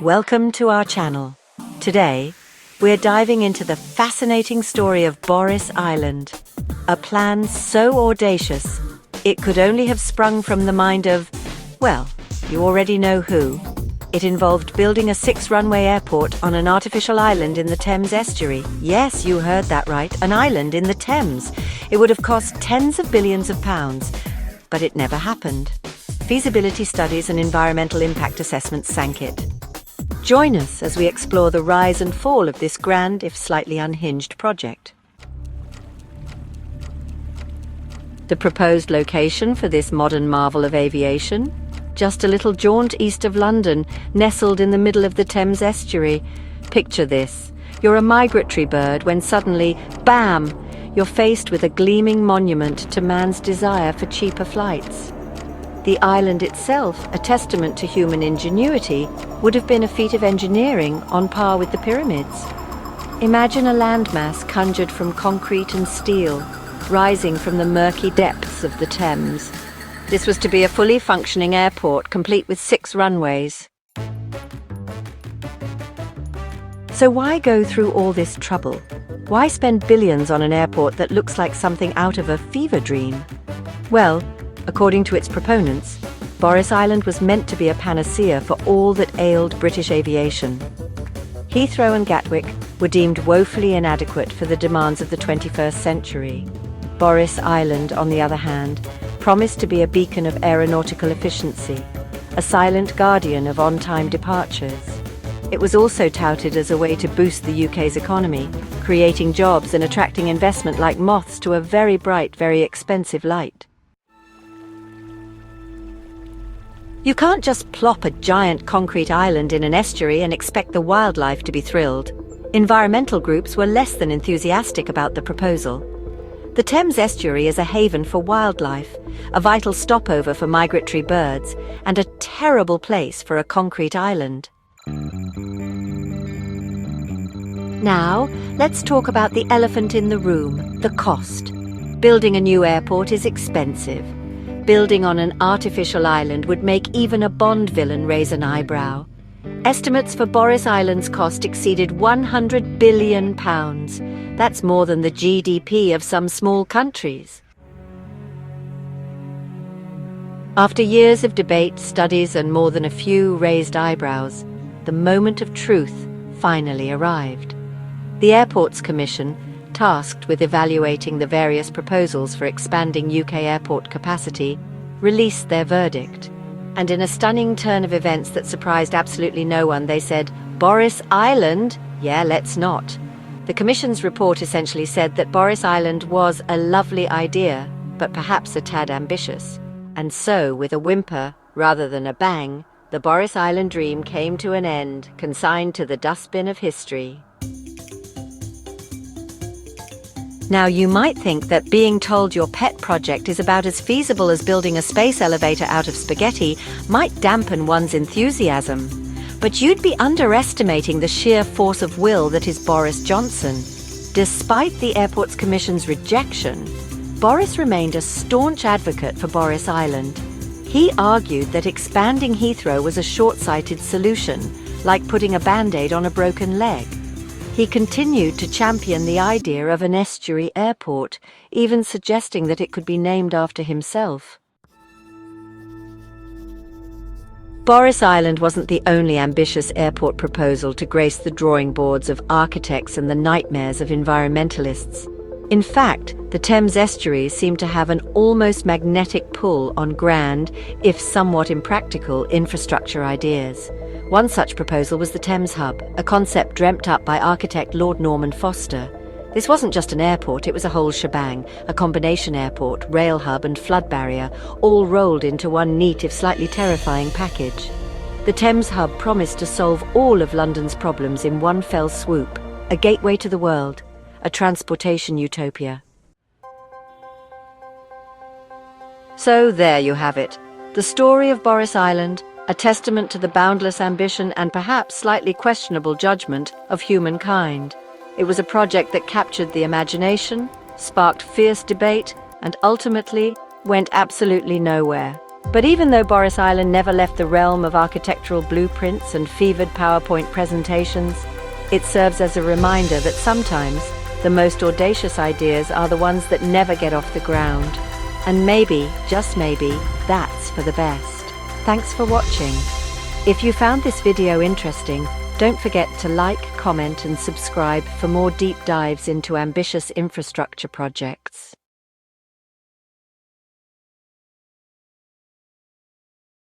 Welcome to our channel. Today, we're diving into the fascinating story of Boris Island, a plan so audacious, it could only have sprung from the mind of, well, you already know who. It involved building a 6-runway airport on an artificial island in the Thames Estuary. Yes, you heard that right, an island in the Thames. It would have cost tens of billions of pounds, but it never happened. Feasibility studies and environmental impact assessments sank it. Join us as we explore the rise and fall of this grand, if slightly unhinged, project. The proposed location for this modern marvel of aviation? Just a little jaunt east of London, nestled in the middle of the Thames Estuary. Picture this. You're a migratory bird when suddenly, bam, you're faced with a gleaming monument to man's desire for cheaper flights. The island itself, a testament to human ingenuity, would have been a feat of engineering on par with the pyramids. Imagine a landmass conjured from concrete and steel, rising from the murky depths of the Thames. This was to be a fully functioning airport, complete with 6 runways. So why go through all this trouble? Why spend billions on an airport that looks like something out of a fever dream? Well, according to its proponents, Boris Island was meant to be a panacea for all that ailed British aviation. Heathrow and Gatwick were deemed woefully inadequate for the demands of the 21st century. Boris Island, on the other hand, promised to be a beacon of aeronautical efficiency, a silent guardian of on-time departures. It was also touted as a way to boost the UK's economy, creating jobs and attracting investment like moths to a very bright, very expensive light. You can't just plop a giant concrete island in an estuary and expect the wildlife to be thrilled. Environmental groups were less than enthusiastic about the proposal. The Thames Estuary is a haven for wildlife, a vital stopover for migratory birds, and a terrible place for a concrete island. Now, let's talk about the elephant in the room, the cost. Building a new airport is expensive. Building on an artificial island would make even a Bond villain raise an eyebrow. Estimates for Boris Island's cost exceeded £100 billion. That's more than the GDP of some small countries. After years of debate, studies, and more than a few raised eyebrows, the moment of truth finally arrived. The Airports Commission, tasked with evaluating the various proposals for expanding UK airport capacity, released their verdict. And in a stunning turn of events that surprised absolutely no one, they said, "Boris Island? Yeah, let's not." The Commission's report essentially said that Boris Island was a lovely idea, but perhaps a tad ambitious. And so, with a whimper, rather than a bang, the Boris Island dream came to an end, consigned to the dustbin of history. Now, you might think that being told your pet project is about as feasible as building a space elevator out of spaghetti might dampen one's enthusiasm. But you'd be underestimating the sheer force of will that is Boris Johnson. Despite the Airports Commission's rejection, Boris remained a staunch advocate for Boris Island. He argued that expanding Heathrow was a short-sighted solution, like putting a band-aid on a broken leg. He continued to champion the idea of an estuary airport, even suggesting that it could be named after himself. Boris Island wasn't the only ambitious airport proposal to grace the drawing boards of architects and the nightmares of environmentalists. In fact, the Thames Estuary seemed to have an almost magnetic pull on grand, if somewhat impractical, infrastructure ideas. One such proposal was the Thames Hub, a concept dreamt up by architect Lord Norman Foster. This wasn't just an airport, it was a whole shebang, a combination airport, rail hub and flood barrier, all rolled into one neat if slightly terrifying package. The Thames Hub promised to solve all of London's problems in one fell swoop, a gateway to the world, a transportation utopia. So there you have it, the story of Boris Island, a testament to the boundless ambition and perhaps slightly questionable judgment of humankind. It was a project that captured the imagination, sparked fierce debate, and ultimately went absolutely nowhere. But even though Boris Island never left the realm of architectural blueprints and fevered PowerPoint presentations, it serves as a reminder that sometimes the most audacious ideas are the ones that never get off the ground. And maybe, just maybe, that's for the best. Thanks for watching. If you found this video interesting, don't forget to like, comment and subscribe for more deep dives into ambitious infrastructure projects.